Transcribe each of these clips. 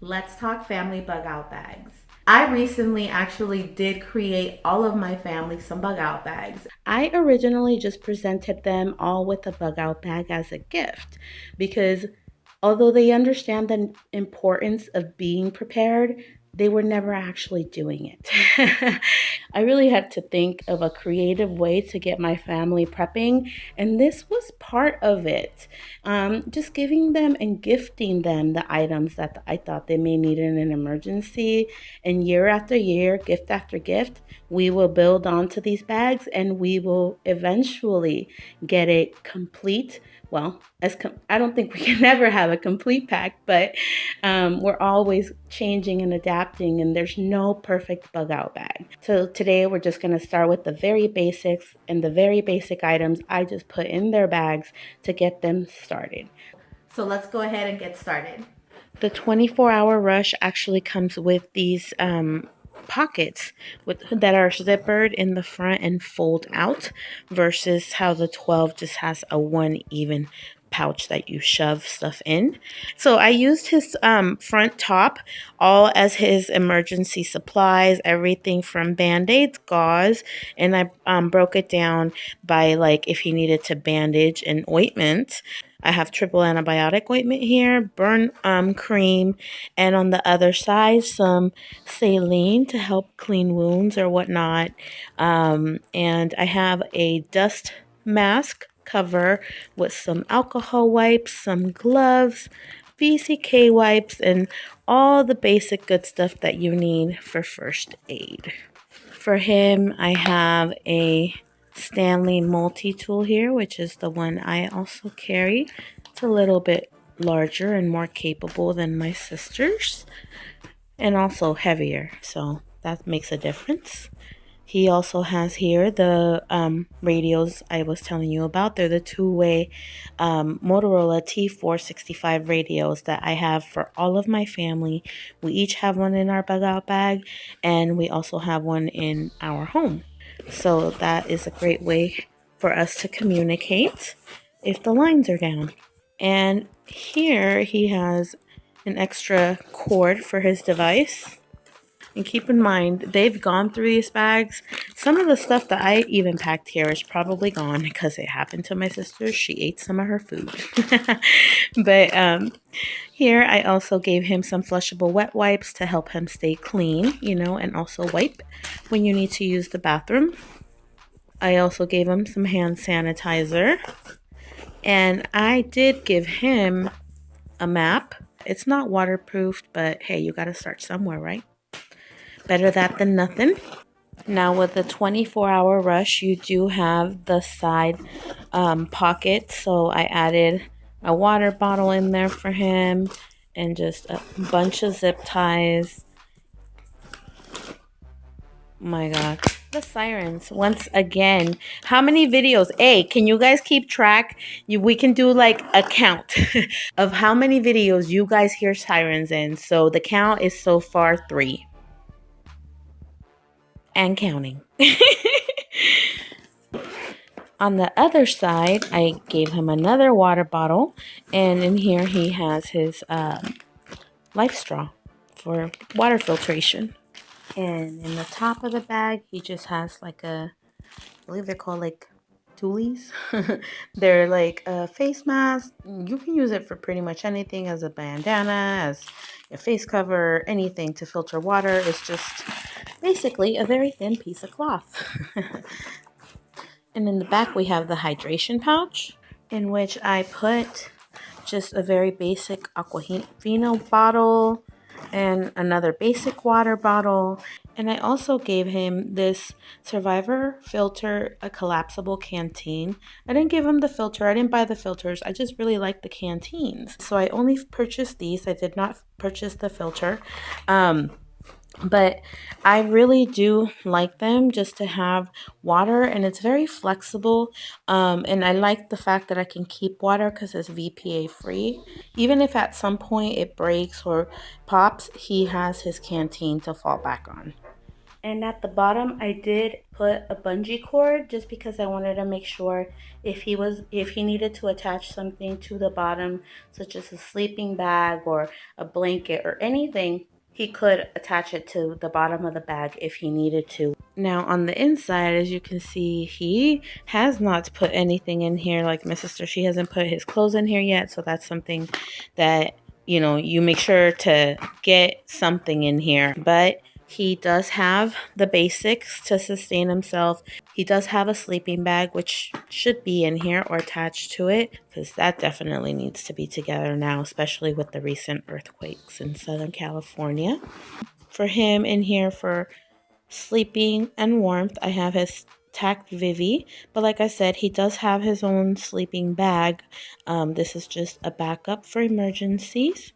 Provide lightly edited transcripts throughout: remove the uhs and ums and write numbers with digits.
Let's talk family bug out bags. I recently actually did create all of my family some bug out bags. I originally just presented them all with a bug out bag as a gift because although they understand the importance of being prepared, they were never actually doing it. I really had to think of a creative way to get my family prepping, and this was part of it. Just giving them and gifting them the items that I thought they may need in an emergency. And year after year, gift after gift, we will build onto these bags and we will eventually get it complete. Well, I don't think we can ever have a complete pack, but we're always changing and adapting, and there's no perfect bug out bag. So today we're just going to start with the very basics and the very basic items I just put in their bags to get them started. So let's go ahead and get started. The 24-hour rush actually comes with these pockets that are zippered in the front and fold out versus how the 12 just has a one even pouch that you shove stuff in. So I used his front top all as his emergency supplies, everything from band-aids, gauze, and I broke it down by like if he needed to bandage and ointment. I have triple antibiotic ointment here, burn cream, and on the other side, some saline to help clean wounds or whatnot. And I have a dust mask cover with some alcohol wipes, some gloves, VCK wipes, and all the basic good stuff that you need for first aid. For him, I have a Stanley multi-tool here, which is the one I also carry. It's a little bit larger and more capable than my sister's, and also heavier, so that makes a difference. He also has here the radios I was telling you about. They're the two-way Motorola T465 radios that I have for all of my family. We each have one in our bug out bag, and we also have one in our home. So that is a great way for us to communicate if the lines are down. And here he has an extra cord for his device. And keep in mind, they've gone through these bags. Some of the stuff that I even packed here is probably gone because it happened to my sister. She ate some of her food. But here I also gave him some flushable wet wipes to help him stay clean, and also wipe when you need to use the bathroom. I also gave him some hand sanitizer. And I did give him a map. It's not waterproof, but hey, you got to start somewhere, right? Better that than nothing. Now with the 24-hour rush, you do have the side pocket. So I added a water bottle in there for him and just a bunch of zip ties. My God. The sirens once again. How many videos? Hey, can you guys keep track? We can do like a count of how many videos you guys hear sirens in. So the count is so far 3 and counting. On the other side, I gave him another water bottle, and in here he has his life straw for water filtration. And in the top of the bag, he just has like I believe they're called like toolies. They're like a face mask. You can use it for pretty much anything, as a bandana, as a face cover, anything to filter water. It's just basically a very thin piece of cloth. And in the back, we have the hydration pouch, in which I put just a very basic Aquafina bottle and another basic water bottle. And I also gave him this Survivor filter, a collapsible canteen. I didn't give him the filter. I didn't buy the filters. I just really like the canteens. So I only purchased these. I did not purchase the filter. But I really do like them just to have water, and it's very flexible. And I like the fact that I can keep water because it's VPA free. Even if at some point it breaks or pops, he has his canteen to fall back on. And at the bottom, I did put a bungee cord just because I wanted to make sure if he needed to attach something to the bottom, such as a sleeping bag or a blanket or anything, he could attach it to the bottom of the bag if he needed to. Now on the inside, as you can see, he has not put anything in here. Like my sister, she hasn't put his clothes in here yet, so that's something that, you know, you make sure to get something in here. But he does have the basics to sustain himself. He does have a sleeping bag, which should be in here or attached to it, because that definitely needs to be together now, especially with the recent earthquakes in Southern California. For him in here for sleeping and warmth, I have his Tact Vivi, but like I said, he does have his own sleeping bag. This is just a backup for emergencies.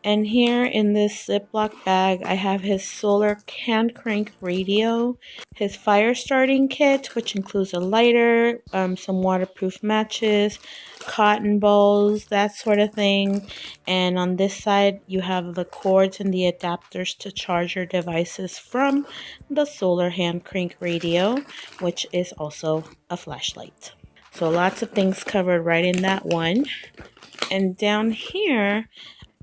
And here in this Ziploc bag, I have his solar hand crank radio, his fire starting kit, which includes a lighter, some waterproof matches, cotton balls, that sort of thing. And on this side, you have the cords and the adapters to charge your devices from the solar hand crank radio, which is also a flashlight. So lots of things covered right in that one. And down here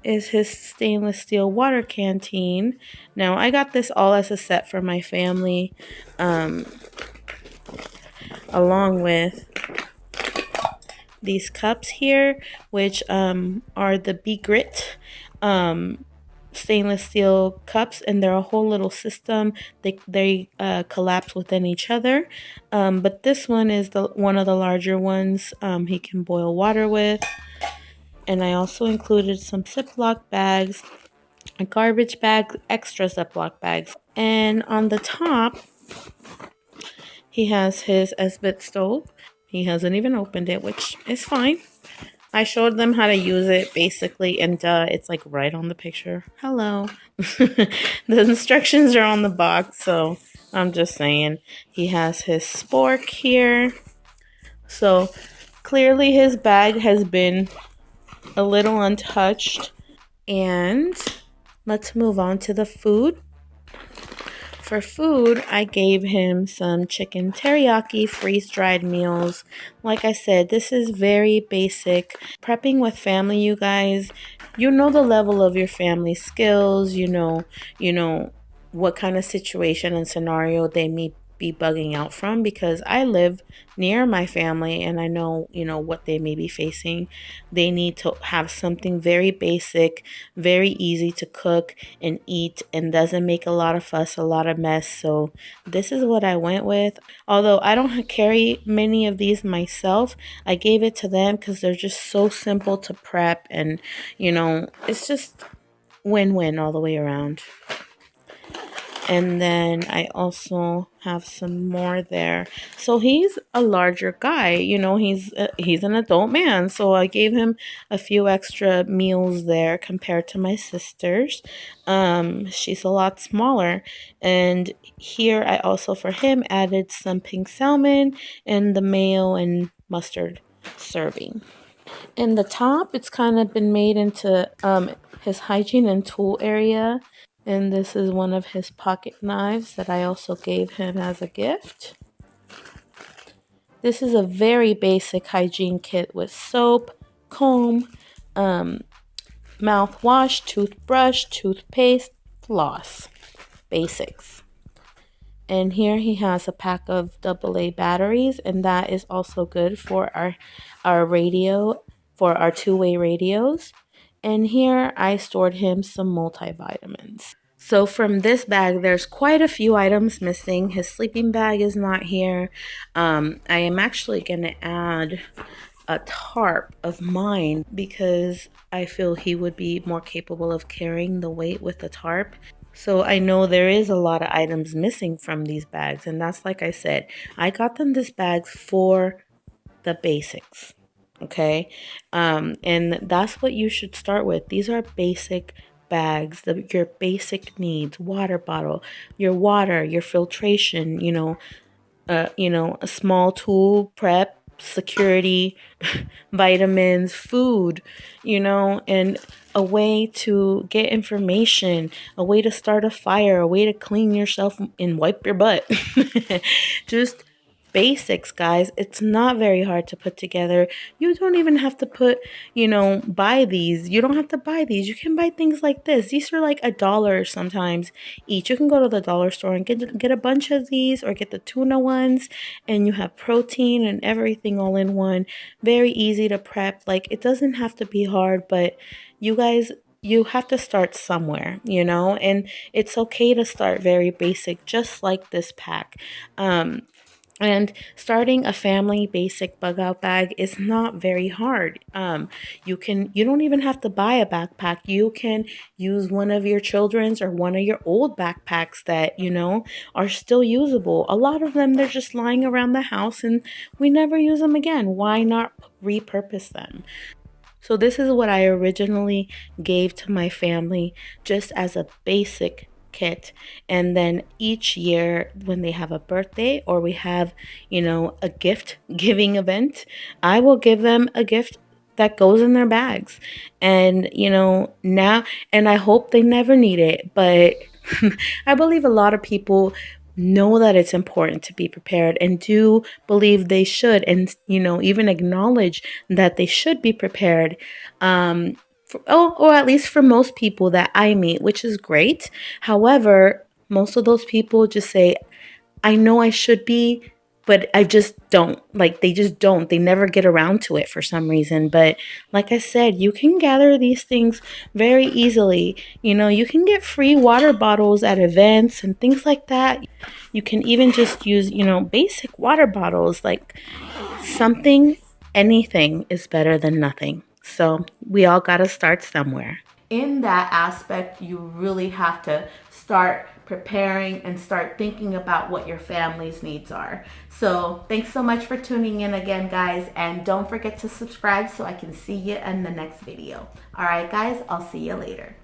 is his stainless steel water canteen. Now, I got this all as a set for my family, along with these cups here, which are the Be Grit stainless steel cups, and they're a whole little system. They collapse within each other, but this one is the one of the larger ones. He can boil water with. And I also included some Ziploc bags, a garbage bag, extra Ziploc bags. And on the top, he has his Esbit stove. He hasn't even opened it, which is fine. I showed them how to use it basically, and it's like right on the picture. Hello. The instructions are on the box, so I'm just saying. He has his spork here. So clearly his bag has been a little untouched. And let's move on to the food. For food, I gave him some chicken teriyaki freeze-dried meals. Like I said, this is very basic. Prepping with family, you guys, you know the level of your family skills, you know what kind of situation and scenario they may be bugging out from, because I live near my family and I know, what they may be facing. They need to have something very basic, very easy to cook and eat, and doesn't make a lot of fuss, a lot of mess. So this is what I went with. Although I don't carry many of these myself, I gave it to them because they're just so simple to prep, and it's just win-win all the way around. And then I also have some more there. So he's a larger guy, he's an adult man. So I gave him a few extra meals there compared to my sister's. She's a lot smaller. And here I also for him added some pink salmon and the mayo and mustard serving. In the top, it's kind of been made into his hygiene and tool area. And this is one of his pocket knives that I also gave him as a gift. This is a very basic hygiene kit with soap, comb, mouthwash, toothbrush, toothpaste, floss. Basics. And here he has a pack of AA batteries, and that is also good for our radio, for our two-way radios. And here I stored him some multivitamins. So from this bag, there's quite a few items missing. His sleeping bag is not here. I am actually going to add a tarp of mine because I feel he would be more capable of carrying the weight with the tarp. So I know there is a lot of items missing from these bags. And that's like I said, I got them this bag for the basics. Okay. And that's what you should start with. These are basic bags, your basic needs: water bottle, your water, your filtration, a small tool prep security, vitamins, food, and a way to get information, a way to start a fire, a way to clean yourself and wipe your butt. Just basics, guys. It's not very hard to put together. You don't even have to buy these. You don't have to buy these. You can buy things like this. These are like $1 sometimes each. You can go to the dollar store and get a bunch of these, or get the tuna ones, and you have protein and everything all in one. Very easy to prep. Like, it doesn't have to be hard, but you guys, you have to start somewhere, and it's okay to start very basic, just like this pack. And starting a family basic bug out bag is not very hard. You don't even have to buy a backpack. You can use one of your children's or one of your old backpacks that, are still usable. A lot of them, they're just lying around the house and we never use them again. Why not repurpose them? So this is what I originally gave to my family, just as a basic kit. And then each year when they have a birthday, or we have, a gift giving event, I will give them a gift that goes in their bags. And, now, and I hope they never need it, but I believe a lot of people know that it's important to be prepared, and do believe they should, and even acknowledge that they should be prepared, or at least for most people that I meet, which is great. However, most of those people just say, I know I should be, but I just don't. Like, they just don't. They never get around to it for some reason. But like I said, you can gather these things very easily. You can get free water bottles at events and things like that. You can even just use, basic water bottles. Like, something, anything is better than nothing. So we all got to start somewhere. In that aspect, you really have to start preparing and start thinking about what your family's needs are. So thanks so much for tuning in again, guys, and don't forget to subscribe so I can see you in the next video. All right, guys, I'll see you later.